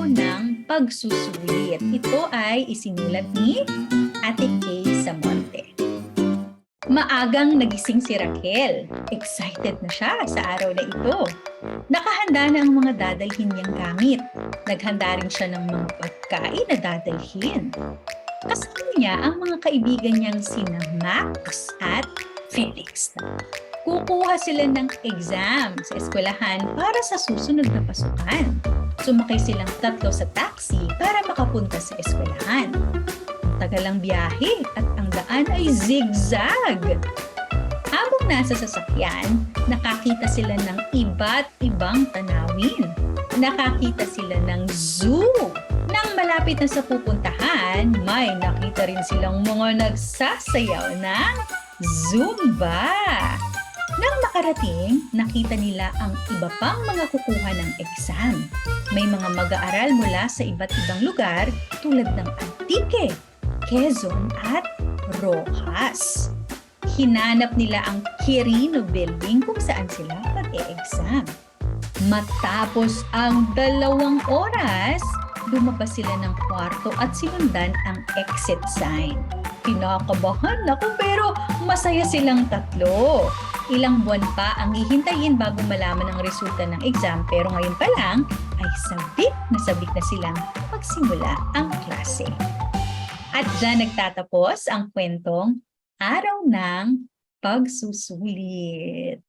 Araw ng Pagsusulit. Ito ay isinulat ni Ate Kay Samonte. Maagang nagising si Raquel. Excited na siya sa araw na ito. Nakahanda na ang mga dadalhin niyang gamit. Naghanda rin siya ng mga pagkain na dadalhin. Kasama niya ang mga kaibigan niyang sina Max at Felix. Kukuha sila ng exam sa eskwelahan para sa susunod na pasukan. Sumakay silang 3 sa taxi para makapunta sa eskwelahan. Tagal ang biyahe at ang daan ay zigzag. Habang nasa sasakyan, nakakita sila ng iba't ibang tanawin. Nakakita sila ng zoo. Nang malapit na sa pupuntahan, may nakita rin silang mga nagsasayaw ng Zumba. Nang makarating, nakita nila ang iba pang mga kukuha ng exam. May mga mag-aaral mula sa iba't ibang lugar tulad ng Antique, Quezon at Rojas. Hinanap nila ang Quirino Building kung saan sila mag-e-exam. Matapos ang 2 oras, lumabas sila ng kwarto at sinundan ang exit sign. Kinakabahan ako pero masaya silang 3. Ilang buwan pa ang hihintayin bago malaman ang resulta ng exam pero ngayon pa lang ay sabik na silang magsimula ang klase. At dyan nagtatapos ang kwentong Araw ng Pagsusulit.